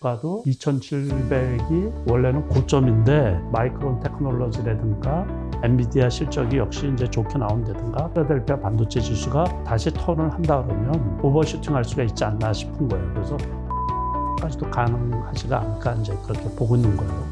주가도 2,700이 원래는 고점인데 마이크론 테크놀로지라든가 엔비디아 실적이 역시 이제 좋게 나온다든가 필라델피아 반도체 지수가 다시 턴을 한다 그러면 오버슈팅 할 수가 있지 않나 싶은 거예요. 그래서 까지도 가능하지가 않을까 이제 그렇게 보고 있는 거예요.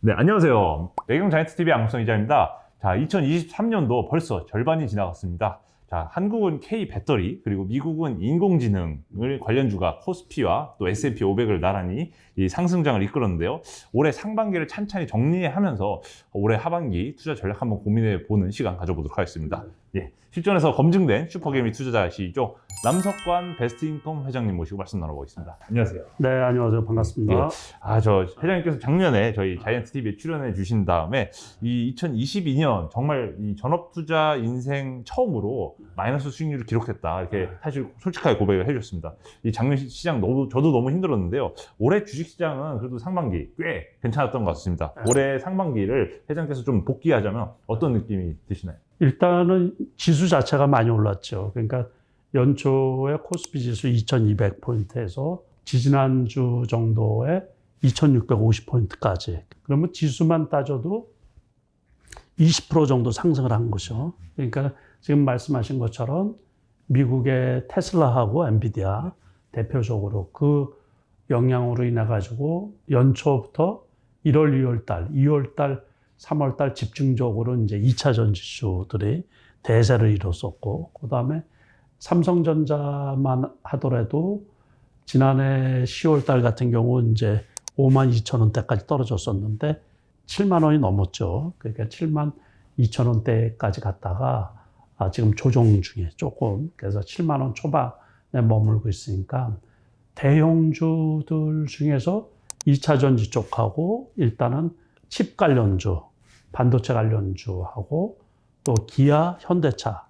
네, 안녕하세요. 매경자이언트TV 안국성 기자입니다. 자, 2023년도 벌써 절반이 지나갔습니다. 자, 한국은 K배터리, 그리고 미국은 인공지능을 관련주가 코스피와 또 S&P 500을 나란히 이 상승장을 이끌었는데요. 올해 상반기를 찬찬히 정리하면서 올해 하반기 투자 전략 한번 고민해 보는 시간 가져보도록 하겠습니다. 예, 실전에서 검증된 슈퍼개미 투자자이시죠. 남석관 베스트인컴 회장님 모시고 말씀 나눠보겠습니다. 안녕하세요. 네, 안녕하세요. 반갑습니다. 예. 저 회장님께서 작년에 저희 자이언트TV에 출연해 주신 다음에 이 2022년 정말 이 전업투자 인생 처음으로 마이너스 수익률을 기록했다. 이렇게 사실 솔직하게 고백을 해주셨습니다. 이 작년 시장 저도 너무 힘들었는데요. 올해 주식시장은 그래도 상반기 꽤 괜찮았던 것 같습니다. 올해 상반기를 회장께서 좀 복귀하자면 어떤 느낌이 드시나요? 일단은 지수 자체가 많이 올랐죠. 그러니까 연초에 코스피 지수 2200포인트에서 지지난주 정도에 2650포인트까지. 그러면 지수만 따져도 20% 정도 상승을 한 거죠. 그러니까 지금 말씀하신 것처럼 미국의 테슬라하고 엔비디아 대표적으로 그 영향으로 인해 가지고 연초부터 1월, 2월달, 3월달 집중적으로 이제 2차 전지주들이 대세를 이뤘었고, 그 다음에 삼성전자만 하더라도 지난해 10월달 같은 경우 이제 52,000원대까지 떨어졌었는데 7만 원이 넘었죠. 그러니까 7만 2,000원대까지 갔다가 지금 조정 중에 조금, 그래서 7만 원 초반에 머물고 있으니까 대형주들 중에서 2차 전지 쪽하고 일단은 칩 관련주, 반도체 관련주하고 또 기아, 현대차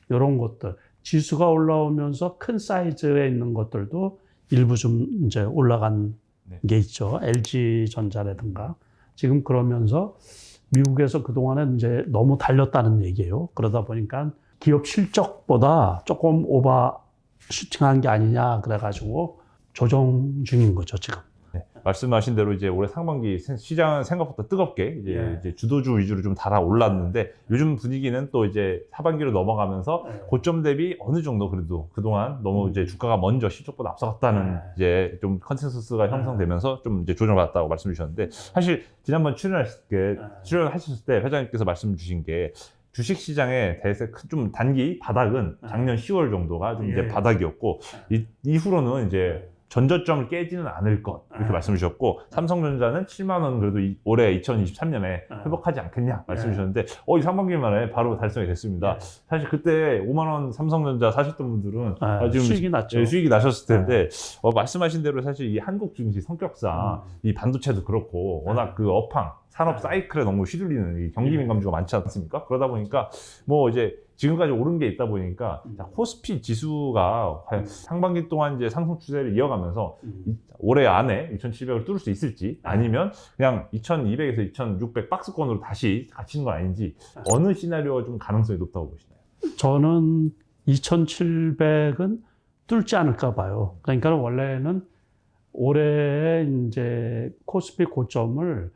이런 것들 지수가 올라오면서 큰 사이즈에 있는 것들도 일부 좀 이제 올라간 게 있죠. LG전자라든가 지금 그러면서 미국에서 그동안에 이제 너무 달렸다는 얘기예요. 그러다 보니까 기업 실적보다 조금 오버 슈팅한 게 아니냐 그래가지고 조정 중인 거죠, 지금. 네, 말씀하신 대로 이제 올해 상반기 시장은 생각보다 뜨겁게 이제 주도주 위주로 좀 달아올랐는데 요즘 분위기는 또 이제 하반기로 넘어가면서 고점 대비 어느 정도 그래도 그동안 너무 이제 주가가 먼저 실적보다 앞서갔다는 이제 좀 컨센서스가 형성되면서 좀 이제 조정받았다고 말씀 주셨는데 사실 지난번 출연하셨을 때 회장님께서 말씀 주신 게 주식시장의 대세 좀 단기 바닥은 작년 10월 정도가 좀 이제 바닥이었고 이후로는 이제 전저점을 깨지는 않을 것 이렇게 말씀 주셨고 삼성전자는 7만 원 그래도 올해 2023년에 회복하지 않겠냐 말씀 주셨는데 이 상반기 만에 바로 달성이 됐습니다. 사실 그때 5만 원 삼성전자 사셨던 분들은 지금 수익이 났죠. 수익이 나셨을 텐데 말씀하신 대로 사실 이 한국 증시 성격상 이 반도체도 그렇고 워낙 그 업황 산업 사이클에 너무 휘둘리는 이 경기 민감주가 많지 않습니까? 그러다 보니까 뭐 이제 지금까지 오른 게 있다 보니까 코스피 지수가 과연 상반기 동안 이제 상승 추세를 이어가면서 올해 안에 2,700을 뚫을 수 있을지 아니면 그냥 2,200에서 2,600 박스권으로 다시 갇히는 건 아닌지 어느 시나리오가 좀 가능성이 높다고 보시나요? 저는 2,700은 뚫지 않을까 봐요. 그러니까 원래는 올해 이제 코스피 고점을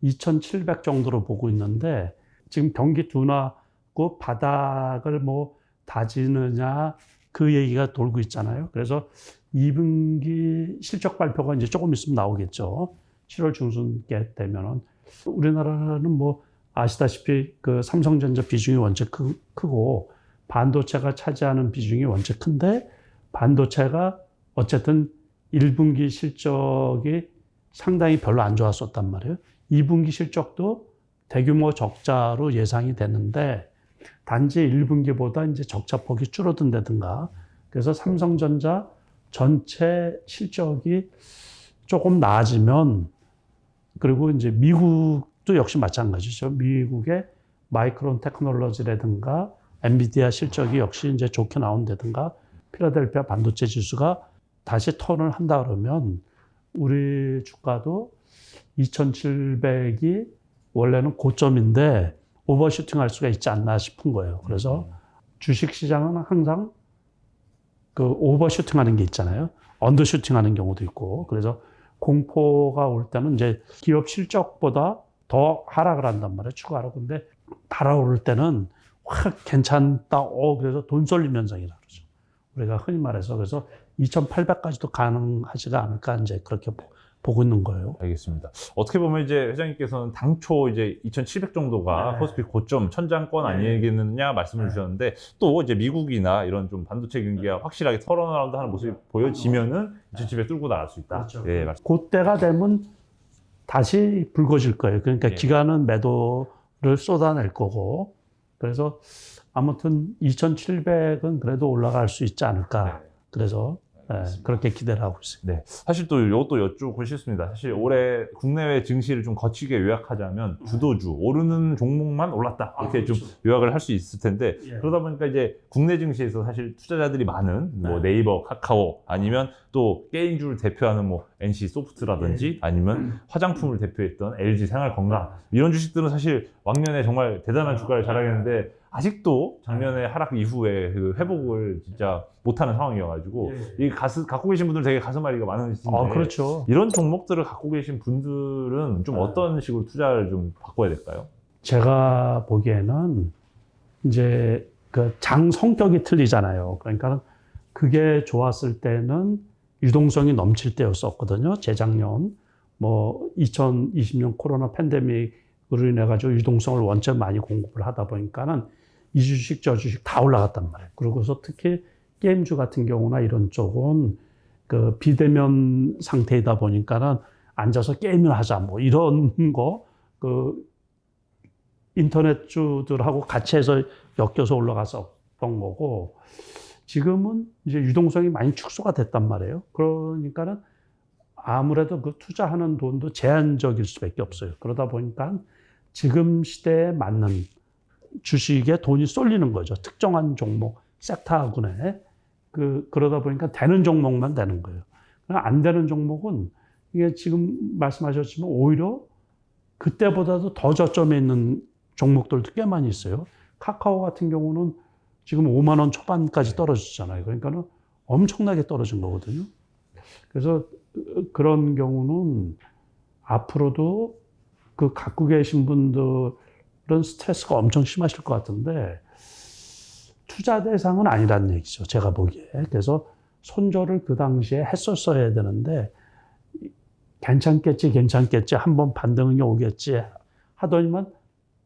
2,700 정도로 보고 있는데 지금 경기 둔화고 바닥을 뭐 다지느냐 그 얘기가 돌고 있잖아요. 그래서 2분기 실적 발표가 이제 조금 있으면 나오겠죠. 7월 중순께 되면은 우리나라는 뭐 아시다시피 그 삼성전자 비중이 원체 크고 반도체가 차지하는 비중이 원체 큰데 반도체가 어쨌든 1분기 실적이 상당히 별로 안 좋았었단 말이에요. 2분기 실적도 대규모 적자로 예상이 되는데 단지 1분기보다 이제 적자폭이 줄어든다든가 그래서 삼성전자 전체 실적이 조금 나아지면 그리고 이제 미국도 역시 마찬가지죠. 미국의 마이크론 테크놀로지라든가 엔비디아 실적이 역시 이제 좋게 나온다든가 필라델피아 반도체 지수가 다시 턴을 한다 그러면 우리 주가도 2,700이 원래는 고점인데 오버슈팅 할 수가 있지 않나 싶은 거예요. 그래서 주식 시장은 항상 그 오버슈팅 하는 게 있잖아요. 언더슈팅 하는 경우도 있고. 그래서 공포가 올 때는 이제 기업 실적보다 더 하락을 한단 말이에요. 추가 하락. 근데 달아오를 때는 확 괜찮다. 그래서 돈 쏠림 현상이라고 그러죠. 우리가 흔히 말해서. 그래서 2,800까지도 가능하지가 않을까 이제 그렇게 보고 있는 거예요. 알겠습니다. 어떻게 보면 이제 회장님께서는 당초 이제 2,700 정도가 네. 코스피 고점 천장권 아니겠느냐 말씀을 주셨는데 또 이제 미국이나 이런 좀 반도체 경기가 확실하게 턴어라운드 하는 모습이 보여지면은 2,700 뚫고 나갈 수 있다. 그렇죠. 예, 맞습니다. 그때가 되면 다시 붉어질 거예요. 그러니까 예. 기관은 매도를 쏟아낼 거고. 그래서 아무튼 2,700은 그래도 올라갈 수 있지 않을까. 그래서 그렇게 기대를 하고 있어요. 네. 사실 또 이것도 여쭙고 싶습니다. 사실 올해 국내외 증시를 좀 거치게 요약하자면 주도주, 오르는 종목만 올랐다. 이렇게 좀 요약을 할 수 있을 텐데 예. 그러다 보니까 이제 국내 증시에서 사실 투자자들이 많은 뭐 네이버, 카카오 아니면 또 게임주를 대표하는 뭐 NC 소프트라든지 아니면 화장품을 대표했던 LG 생활건강 이런 주식들은 사실 왕년에 정말 대단한 주가를 자랑했는데 아직도 작년에 하락 이후에 그 회복을 진짜 못하는 상황이어가지고 이 갖고 계신 분들 되게 가슴 앓기가 많으신데 그렇죠. 이런 종목들을 갖고 계신 분들은 좀 어떤 식으로 투자를 좀 바꿔야 될까요? 제가 보기에는 이제 그 장 성격이 틀리잖아요. 그러니까 그게 좋았을 때는 유동성이 넘칠 때였었거든요. 재작년 뭐 2020년 코로나 팬데믹으로 인해 가지고 유동성을 원체 많이 공급을 하다 보니까는 이 주식 저 주식 다 올라갔단 말이에요. 그러고서 특히 게임주 같은 경우나 이런 쪽은 그 비대면 상태이다 보니까는 앉아서 게임을 하자 뭐 이런 거 그 인터넷주들하고 같이 해서 엮여서 올라갔었던 거고 지금은 이제 유동성이 많이 축소가 됐단 말이에요. 그러니까는 아무래도 그 투자하는 돈도 제한적일 수밖에 없어요. 그러다 보니까 지금 시대에 맞는 주식에 돈이 쏠리는 거죠. 특정한 종목, 섹터군에. 그러다 보니까 되는 종목만 되는 거예요. 안 되는 종목은 이게 지금 말씀하셨지만 오히려 그때보다도 더 저점에 있는 종목들도 꽤 많이 있어요. 카카오 같은 경우는 지금 5만 원 초반까지 떨어졌잖아요. 그러니까는 엄청나게 떨어진 거거든요. 그래서 그런 경우는 앞으로도 그 갖고 계신 분들은 스트레스가 엄청 심하실 것 같은데 투자 대상은 아니라는 얘기죠. 제가 보기에. 그래서 손절을 그 당시에 했었어야 되는데 괜찮겠지. 한번 반등이 오겠지 하더니만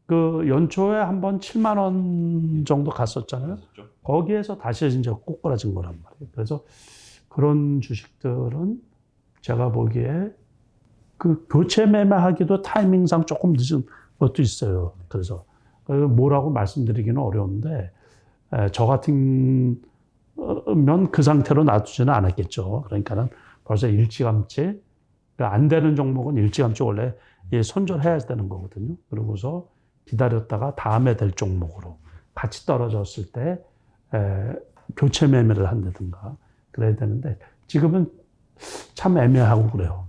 그 연초에 한번 7만 원 정도 갔었잖아요. 거기에서 다시 이제 꼬꾸라진 거란 말이에요. 그래서 그런 주식들은 제가 보기에 그 교체 매매하기도 타이밍상 조금 늦은 것도 있어요. 그래서 뭐라고 말씀드리기는 어려운데 저 같으면 그 상태로 놔두지는 않았겠죠. 그러니까는 벌써 일찌감치 안 되는 종목은 일찌감치 원래 손절해야 되는 거거든요. 그러고서 기다렸다가 다음에 될 종목으로 같이 떨어졌을 때 교체 매매를 한다든가 그래야 되는데 지금은 참 애매하고 그래요.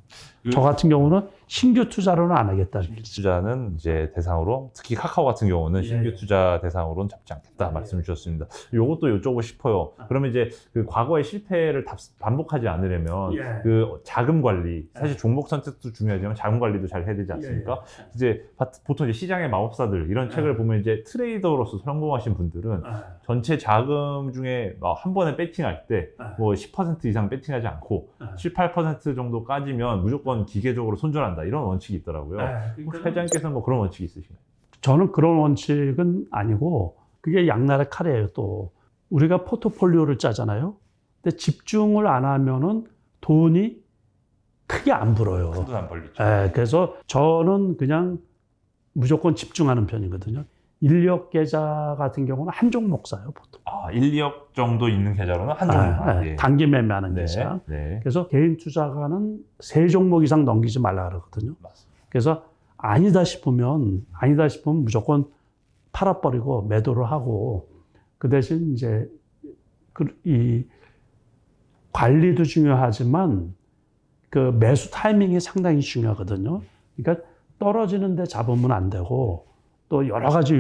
저 같은 경우는 신규 투자로는 안 하겠다. 신규 투자는 이제 대상으로 특히 카카오 같은 경우는 신규 투자 대상으로는 잡지 않겠다 말씀을 주셨습니다. 요것도 여쭤보고 싶어요. 그러면 이제 그 과거의 실패를 반복하지 않으려면 그 자금 관리 사실 종목 선택도 중요하지만 자금 관리도 잘 해야 되지 않습니까? 이제 보통 이제 시장의 마법사들 이런 책을 보면 이제 트레이더로서 성공하신 분들은 전체 자금 중에 한 번에 배팅할 때 뭐 10% 이상 배팅하지 않고 7, 8% 정도 까지면 무조건 기계적으로 손절한다. 이런 원칙이 있더라고요. 혹시 회장님께서는 뭐 그런 원칙이 있으신가요? 저는 그런 원칙은 아니고 그게 양날의 칼이에요. 또 우리가 포트폴리오를 짜잖아요. 근데 집중을 안 하면은 돈이 크게 안 불어요. 큰돈 안 벌리죠. 그래서 저는 그냥 무조건 집중하는 편이거든요. 인력 계좌 같은 경우는 한 종목 사요, 보통. 1, 2억 정도 있는 계좌로는 한 종목. 예. 단기 매매하는 계좌. 그래서 개인 투자가는 3종목 이상 넘기지 말라 그러거든요. 맞습니다. 그래서 아니다 싶으면 무조건 팔아버리고 매도를 하고 그 대신 이제 이 관리도 중요하지만 그 매수 타이밍이 상당히 중요하거든요. 그러니까 떨어지는데 잡으면 안 되고 또 여러 가지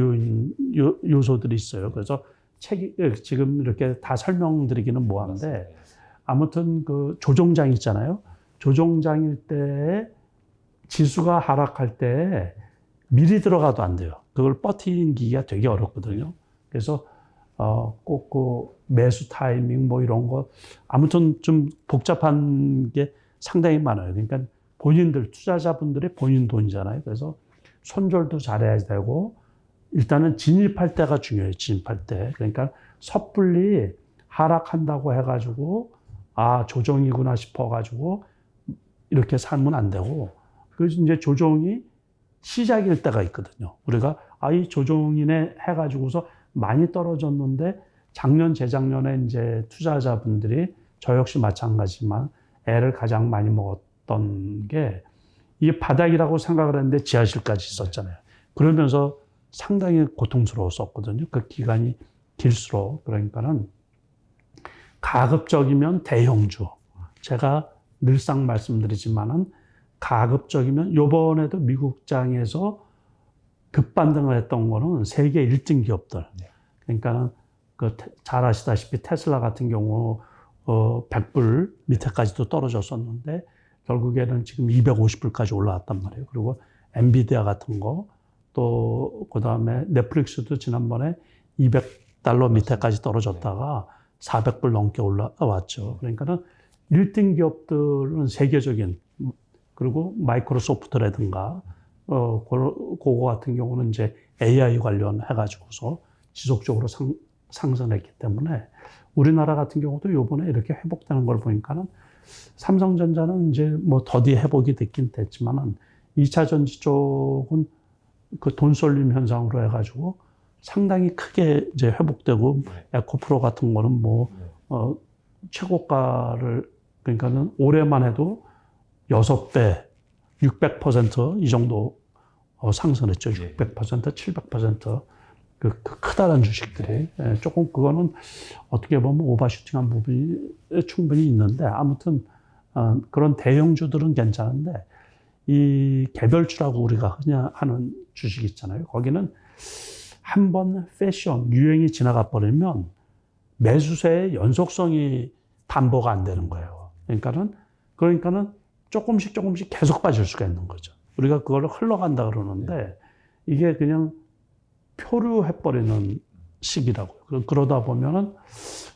요소들이 있어요. 그래서 책이 지금 이렇게 다 설명드리기는 뭐한데 아무튼 그 조종장 있잖아요. 조종장일 때 지수가 하락할 때 미리 들어가도 안 돼요. 그걸 버티기가 되게 어렵거든요. 그래서 꼭 그 매수 타이밍 뭐 이런 거 아무튼 좀 복잡한 게 상당히 많아요. 그러니까 본인들 투자자분들의 본인 돈이잖아요. 그래서 손절도 잘해야 되고 일단은 진입할 때가 중요해요. 진입할 때. 그러니까 섣불리 하락한다고 해가지고 아 조정이구나 싶어가지고 이렇게 살면 안 되고 그래서 이제 조정이 시작일 때가 있거든요. 우리가 이 조정이네 해가지고서 많이 떨어졌는데 작년 재작년에 이제 투자자분들이 저 역시 마찬가지지만 애를 가장 많이 먹었던 게 이게 바닥이라고 생각을 했는데 지하실까지 있었잖아요. 그러면서 상당히 고통스러웠었거든요. 그 기간이 길수록. 그러니까는 가급적이면 대형주. 제가 늘상 말씀드리지만은 가급적이면 요번에도 미국장에서 급반등을 했던 거는 세계 1등 기업들. 그러니까는 그 잘 아시다시피 테슬라 같은 경우 100불 밑에까지도 떨어졌었는데 결국에는 지금 250불까지 올라왔단 말이에요. 그리고 엔비디아 같은 거 또 그다음에 넷플릭스도 지난번에 200달러 밑에까지 떨어졌다가 400불 넘게 올라왔죠. 그러니까는 1등 기업들은 세계적인 그리고 마이크로소프트라든가 그거 같은 경우는 이제 AI 관련해가지고서 지속적으로 상승했기 때문에 우리나라 같은 경우도 요번에 이렇게 회복되는 걸 보니까는 삼성전자는 이제 뭐 더디 회복이 됐긴 됐지만은 2차 전지 쪽은 그 돈 쏠림 현상으로 해가지고 상당히 크게 이제 회복되고 에코프로 같은 거는 뭐 최고가를 그러니까는 올해만 해도 6배, 600% 이 정도 상승했죠. 600%, 700% 그 크다란 주식들이 조금 그거는 어떻게 보면 오버슈팅한 부분이 충분히 있는데 아무튼 그런 대형주들은 괜찮은데 이 개별주라고 우리가 흔히 하는 주식 있잖아요. 거기는 한번 패션 유행이 지나가 버리면 매수세의 연속성이 담보가 안 되는 거예요. 그러니까는 조금씩 계속 빠질 수가 있는 거죠. 우리가 그걸 흘러간다 그러는데 이게 그냥 표류해버리는 시기라고요. 그러다 보면은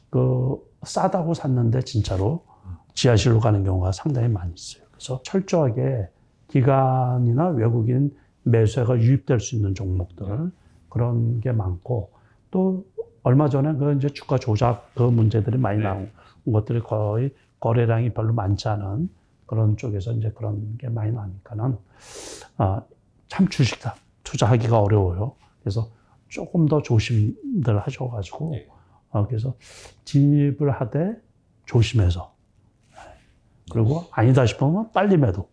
그 싸다고 샀는데 진짜로 지하실로 가는 경우가 상당히 많이 있어요. 그래서 철저하게 기관이나 외국인 매수세가 유입될 수 있는 종목들 그런 게 많고 또 얼마 전에 그 이제 주가 조작 그 문제들이 많이 나온 것들이 거의 거래량이 별로 많지 않은 그런 쪽에서 이제 그런 게 많이 나니까는 참 주식 투자하기가 어려워요. 그래서 조금 더 조심들 하셔가지고 그래서 진입을 하되 조심해서 그리고 아니다 싶으면 빨리 매도.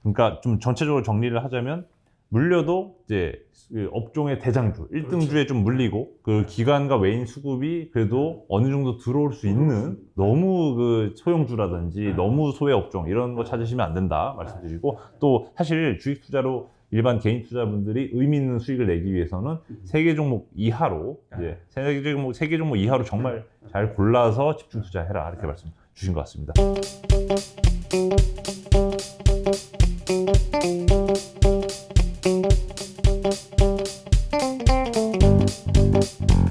그러니까 좀 전체적으로 정리를 하자면 물려도 이제 그 업종의 대장주, 1등주에 좀 물리고 그 기관과 외인 수급이 그래도 어느 정도 들어올 수 있는 너무 그 소형주라든지 너무 소외 업종 이런 거 찾으시면 안 된다 말씀드리고 또 사실 주식 투자로 일반 개인 투자분들이 의미 있는 수익을 내기 위해서는 3개 종목 이하로 이제 3개 종목 이하로 정말 잘 골라서 집중 투자해라 이렇게 말씀 주신 것 같습니다.